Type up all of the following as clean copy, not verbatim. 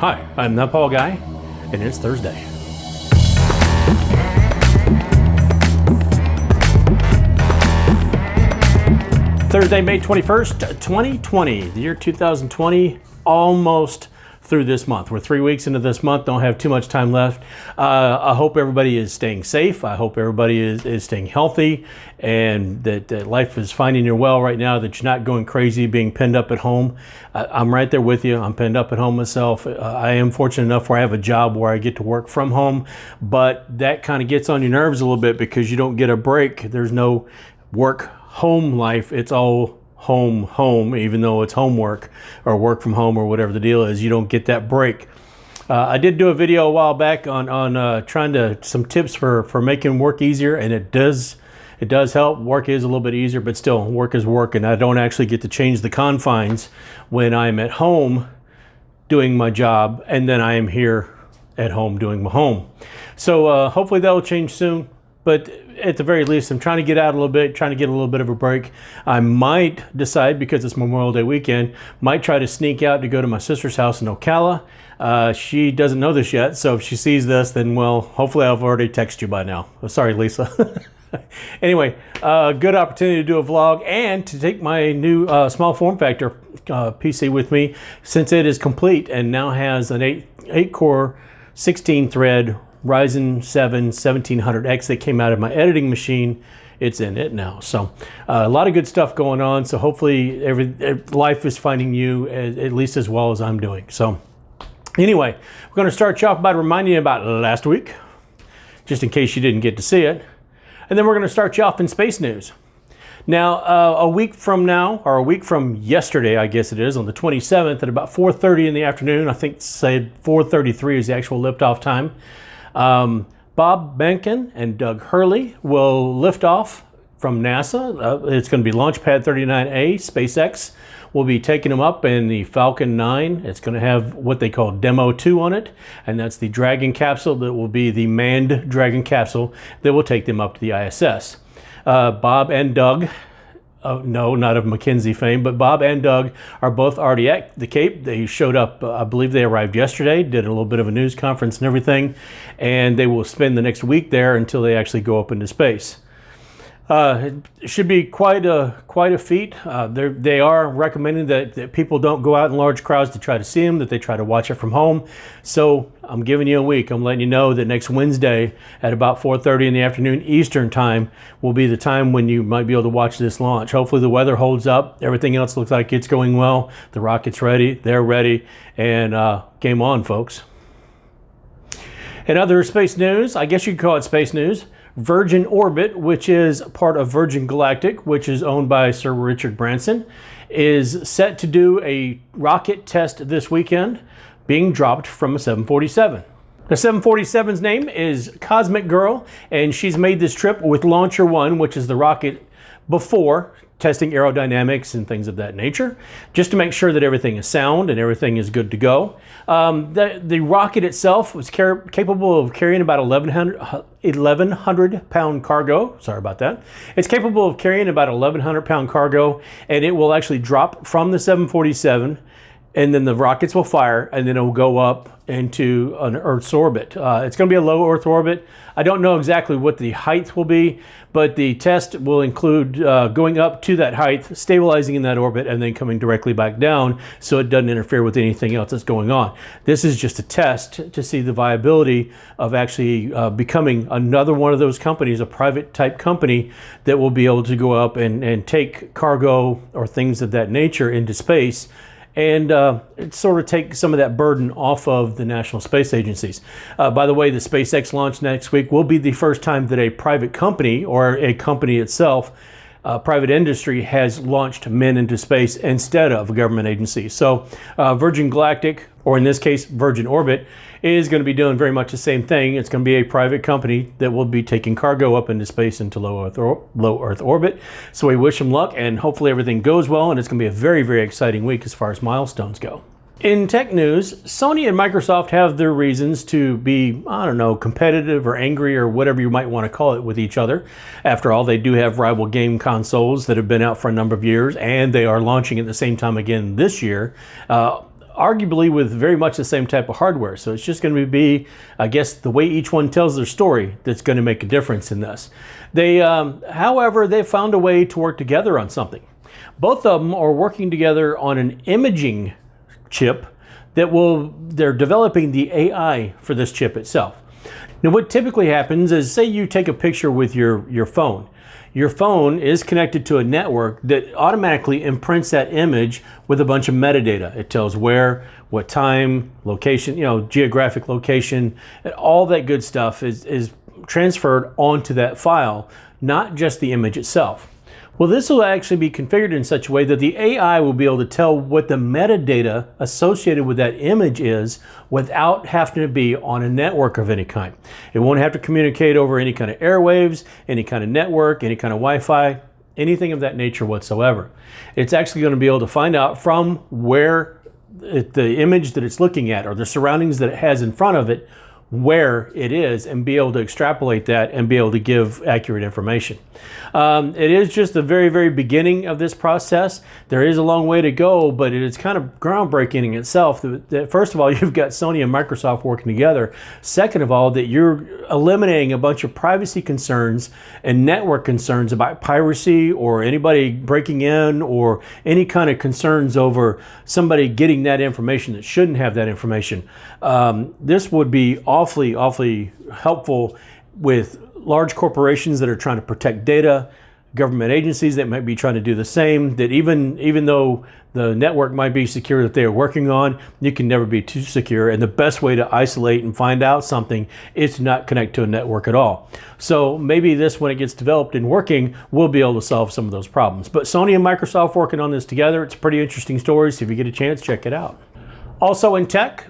Hi, I'm ThatPaulGuy, and it's Thursday. Thursday, May 21st, 2020, the year 2020, almost through this month. We're 3 weeks into this month, don't have too much time left. I hope everybody is staying safe. I hope everybody is staying healthy, and that life is finding you well right now, that you're not going crazy being pinned up at home. I'm right there with you. I'm pinned up at home myself. I am fortunate enough where I have a job where I get to work from home, but that kind of gets on your nerves a little bit because you don't get a break. There's no work home life. It's all home, even though it's homework or work from home or whatever the deal is. You don't get that break. I did do a video a while back on trying some tips for making work easier, and it does help. Work is a little bit easier, but still, work is work, and I don't actually get to change the confines when I'm at home doing my job, and then I am here at home doing my home. So hopefully that will change soon, but at the very least, I'm trying to get out a little bit, trying to get a little bit of a break. I might decide, because it's Memorial Day weekend, might try to sneak out to go to my sister's house in Ocala. She doesn't know this yet, so if she sees this, then, well, hopefully I've already texted you by now. Sorry, Lisa. Anyway, good opportunity to do a vlog and to take my new small form factor PC with me, since it is complete and now has an 8-core, 16-thread Ryzen 7 1700X that came out of my editing machine. It's in it now. So a lot of good stuff going on. So hopefully life is finding you at least as well as I'm doing. So anyway, we're going to start you off by reminding you about last week, just in case you didn't get to see it. And then we're going to start you off in space news. Now, a week from now, or a week from yesterday, I guess it is, on the 27th at about 4:30 in the afternoon, I think said 4:33 is the actual liftoff time, Bob Behnken and Doug Hurley will lift off from NASA. It's going to be Launch Pad 39A. SpaceX will be taking them up in the Falcon 9. It's going to have what they call Demo 2 on it, and that's the Dragon capsule that will be the manned Dragon capsule that will take them up to the ISS. Bob and Doug, no, not of McKinsey fame, but Bob and Doug are both already at the Cape. They showed up, I believe they arrived yesterday, did a little bit of a news conference and everything, and they will spend the next week there until they actually go up into space. It should be quite a feat. They are recommending that people don't go out in large crowds to try to see them, that they try to watch it from home. So I'm giving you a week. I'm letting you know that next Wednesday at about 4:30 in the afternoon Eastern time will be the time when you might be able to watch this launch. Hopefully the weather holds up. Everything else looks like it's going well. The rocket's ready. They're ready. And game on, folks. In other space news, I guess you could call it space news, Virgin Orbit, which is part of Virgin Galactic, which is owned by Sir Richard Branson, is set to do a rocket test this weekend, being dropped from a 747. The 747's name is Cosmic Girl, and she's made this trip with Launcher 1, which is the rocket before, testing aerodynamics and things of that nature, just to make sure that everything is sound and everything is good to go. The rocket itself was capable of carrying about 1,100 pound cargo. Sorry about that. It's capable of carrying about 1,100 pound cargo, and it will actually drop from the 747, and then the rockets will fire, and then it will go up into an Earth's orbit. It's going to be a low Earth orbit. I don't know exactly what the height will be, but the test will include going up to that height, stabilizing in that orbit, and then coming directly back down so it doesn't interfere with anything else that's going on. This is just a test to see the viability of actually becoming another one of those companies, a private type company that will be able to go up and take cargo or things of that nature into space, and sort of take some of that burden off of the national space agencies. By the way, the SpaceX launch next week will be the first time that a private company, or a company itself, private industry, has launched men into space instead of a government agency. So Virgin Galactic, or in this case Virgin Orbit, is going to be doing very much the same thing. It's going to be a private company that will be taking cargo up into space into low Earth orbit. So we wish them luck, and hopefully everything goes well, and it's going to be a very, very exciting week as far as milestones go. In tech news, Sony and Microsoft have their reasons to be, I don't know, competitive or angry or whatever you might want to call it with each other. After all, they do have rival game consoles that have been out for a number of years, and they are launching at the same time again this year. arguably with very much the same type of hardware. So it's just going to be, I guess, the way each one tells their story that's going to make a difference in this. However, they found a way to work together on something. Both of them are working together on an imaging chip they're developing the AI for this chip itself. Now, what typically happens is, say you take a picture with your phone. Your phone is connected to a network that automatically imprints that image with a bunch of metadata. It tells where, what time, location, geographic location, and all that good stuff is transferred onto that file, not just the image itself. Well, this will actually be configured in such a way that the AI will be able to tell what the metadata associated with that image is without having to be on a network of any kind. It won't have to communicate over any kind of airwaves, any kind of network, any kind of Wi-Fi, anything of that nature whatsoever. It's actually going to be able to find out from where the image that it's looking at or the surroundings that it has in front of it, where it is, and be able to extrapolate that and be able to give accurate information. It is just the very, very beginning of this process. There is a long way to go, but it is kind of groundbreaking in itself. First of all, you've got Sony and Microsoft working together. Second of all, that you're eliminating a bunch of privacy concerns and network concerns about piracy or anybody breaking in or any kind of concerns over somebody getting that information that shouldn't have that information. This would be awfully helpful with large corporations that are trying to protect data, government agencies that might be trying to do the same, that even though the network might be secure that they are working on, you can never be too secure. And the best way to isolate and find out something is to not connect to a network at all. So maybe this, when it gets developed and working, will be able to solve some of those problems. But Sony and Microsoft working on this together, it's a pretty interesting story. So if you get a chance, check it out. Also in tech,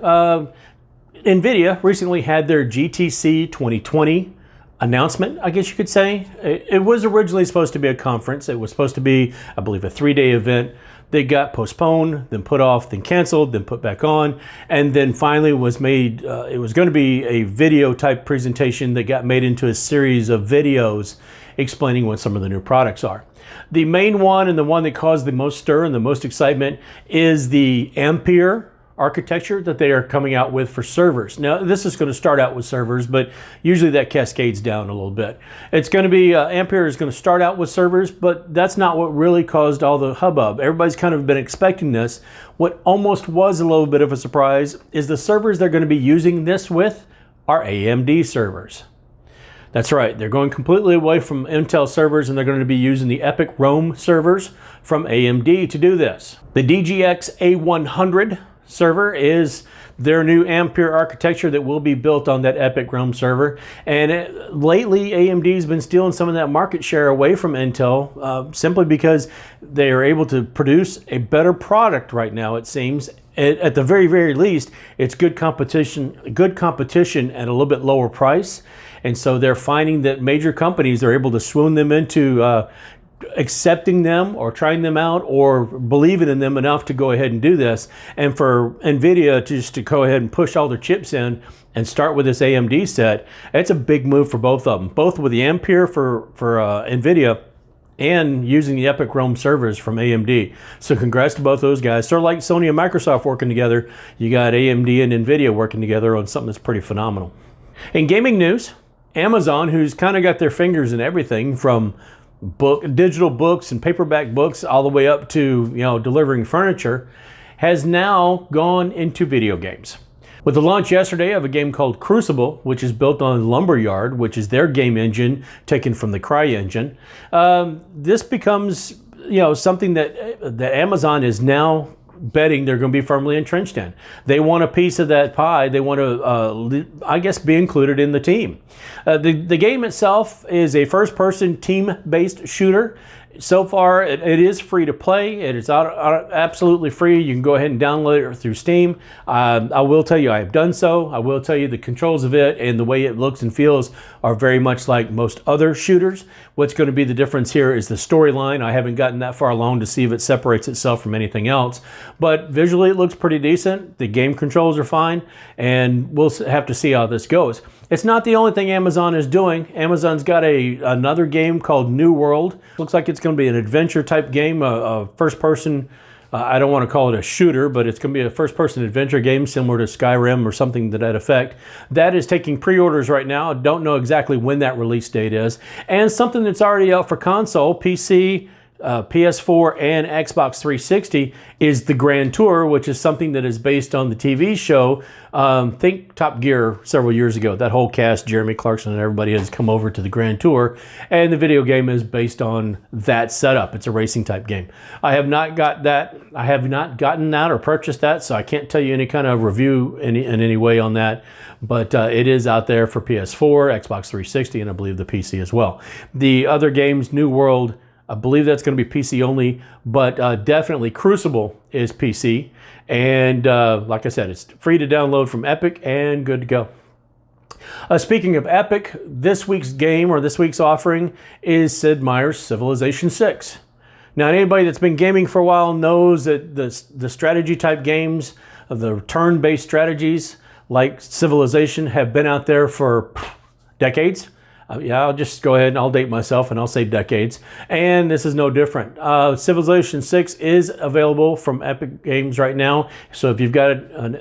nVidia recently had their GTC 2020 announcement, I guess you could say. It was originally supposed to be a conference. It was supposed to be, I believe, a 3-day event. They got postponed, then put off, then canceled, then put back on, and then finally was made, it was going to be a video type presentation that got made into a series of videos explaining what some of the new products are. The main one, and the one that caused the most stir and the most excitement, is the Ampere architecture that they are coming out with for servers. Now, this is going to start out with servers, but usually that cascades down a little bit. It's going to be, Ampere is going to start out with servers, but that's not what really caused all the hubbub. Everybody's kind of been expecting this. What almost was a little bit of a surprise is the servers they're going to be using this with are AMD servers. That's right, they're going completely away from Intel servers and they're going to be using the Epyc Rome servers from AMD to do this. The DGX A100 server is their new Ampere architecture that will be built on that Epyc Rome server. And lately, AMD's been stealing some of that market share away from Intel simply because they are able to produce a better product right now, it seems. At the very, very least, it's good competition at a little bit lower price. And so they're finding that major companies are able to swoon them into accepting them or trying them out or believing in them enough to go ahead and do this. And for nVidia just to go ahead and push all their chips in and start with this AMD set, it's a big move for both of them, both with the Ampere for nVidia and using the Epyc Rome servers from AMD. So congrats to both those guys. Sort of like Sony and Microsoft working together, you got AMD and nVidia working together on something that's pretty phenomenal. In gaming news, Amazon, who's kind of got their fingers in everything from digital books and paperback books all the way up to delivering furniture, has now gone into video games. With the launch yesterday of a game called Crucible, which is built on Lumberyard, which is their game engine taken from the Cry engine, this becomes something that Amazon is now betting they're going to be firmly entrenched in. They want a piece of that pie. They want to, I guess, be included in the team. The game itself is a first-person team-based shooter. So far, it is free to play. It is absolutely free. You can go ahead and download it through Steam. I will tell you I have done so. I will tell you the controls of it and the way it looks and feels are very much like most other shooters. What's going to be the difference here is the storyline. I haven't gotten that far along to see if it separates itself from anything else. But visually, it looks pretty decent. The game controls are fine. And we'll have to see how this goes. It's not the only thing Amazon is doing. Amazon's got another game called New World. Looks like it's going to be an adventure type game, a first-person I don't want to call it a shooter, but it's going to be a first-person adventure game similar to Skyrim or something to that effect. That is taking pre-orders right now. Don't know exactly when that release date is. And something that's already out for console, PC, PS4 and Xbox 360 is the Grand Tour, which is something that is based on the TV show. Think Top Gear several years ago. That whole cast, Jeremy Clarkson and everybody, has come over to the Grand Tour, and the video game is based on that setup. It's a racing type game. I have not got that. I have not gotten that or purchased that, so I can't tell you any kind of review in any way on that. But it is out there for PS4, Xbox 360, and I believe the PC as well. The other games, New World, I believe that's going to be PC only, but definitely Crucible is PC. And like I said, it's free to download from Epyc and good to go. Speaking of Epyc, this week's game or this week's offering is Sid Meier's Civilization 6. Now, anybody that's been gaming for a while knows that the strategy type games, the turn-based strategies like Civilization have been out there for decades. Yeah, I'll just go ahead and I'll date myself and I'll say decades. And this is no different. Civilization 6 is available from Epyc Games right now. So if you've got an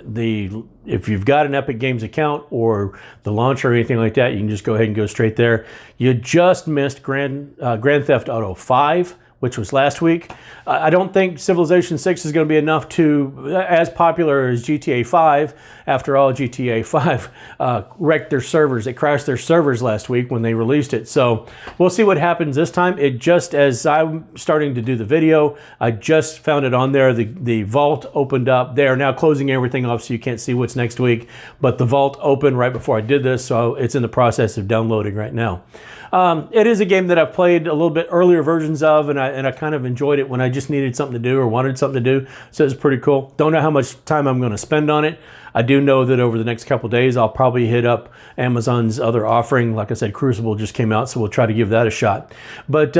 Epyc Games account or the launcher or anything like that, you can just go ahead and go straight there. You just missed Grand Theft Auto 5, which was last week. I don't think Civilization 6 is going to be enough to, as popular as GTA 5. After all, GTA 5 wrecked their servers. They crashed their servers last week when they released it. So we'll see what happens this time. It just, as I'm starting to do the video, I just found it on there. The vault opened up. They are now closing everything off so you can't see what's next week. But the vault opened right before I did this, so it's in the process of downloading right now. It is a game that I've played a little bit earlier versions of, and I kind of enjoyed it when I just needed something to do or wanted something to do. So it's pretty cool. Don't know how much time I'm going to spend on it. I do know that over the next couple days, I'll probably hit up Amazon's other offering. Like I said, Crucible just came out, so we'll try to give that a shot. But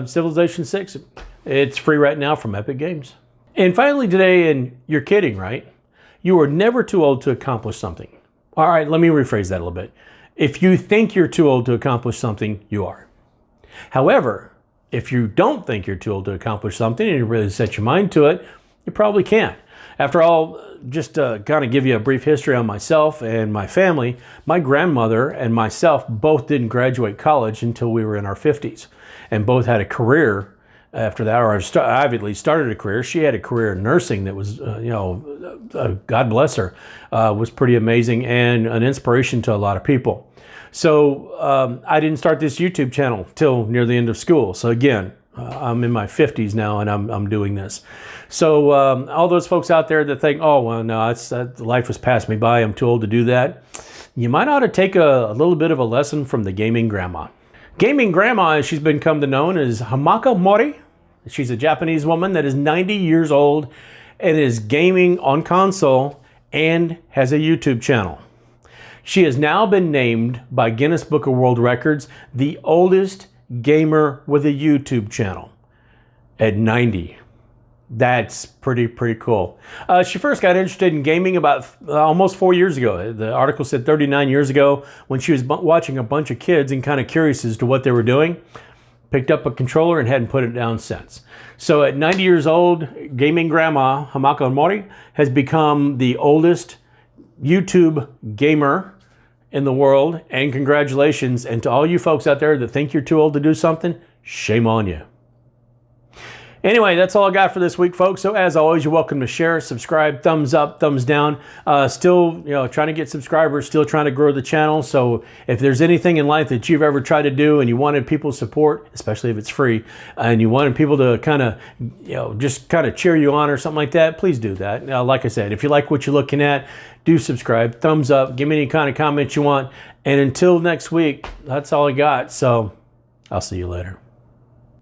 Civilization 6, it's free right now from Epyc Games. And finally today, and you're kidding, right? You are never too old to accomplish something. All right, let me rephrase that a little bit. If you think you're too old to accomplish something, you are. However, if you don't think you're too old to accomplish something and you really set your mind to it, you probably can't. After all, just to kind of give you a brief history on myself and my family, my grandmother and myself both didn't graduate college until we were in our 50s, and both had a career after that, or I've at least started a career. She had a career in nursing that was, God bless her, was pretty amazing and an inspiration to a lot of people. So I didn't start this YouTube channel till near the end of school. So again, I'm in my 50s now and I'm doing this. So all those folks out there that think, oh, well, no, life has passed me by, I'm too old to do that. You might ought to take a little bit of a lesson from the gaming grandma. Gaming grandma, as she's been come to known, is Hamaka Mori. She's a Japanese woman that is 90 years old and is gaming on console and has a YouTube channel. She has now been named by Guinness Book of World Records the oldest gamer with a YouTube channel at 90. That's pretty cool. She first got interested in gaming about almost 4 years ago. The article said 39 years ago, when she was watching a bunch of kids and kind of curious as to what they were doing. Picked up a controller and hadn't put it down since. So at 90 years old, gaming grandma Hamaka Mori has become the oldest YouTube gamer in the world. And congratulations. And to all you folks out there that think you're too old to do something, shame on you. Anyway, that's all I got for this week, folks. So as always, you're welcome to share, subscribe, thumbs up, thumbs down. Still, trying to get subscribers, still trying to grow the channel. So if there's anything in life that you've ever tried to do and you wanted people's support, especially if it's free, and you wanted people to kind of, just kind of cheer you on or something like that, please do that. Like I said, if you like what you're looking at, do subscribe, thumbs up, give me any kind of comments you want. And until next week, that's all I got. So I'll see you later.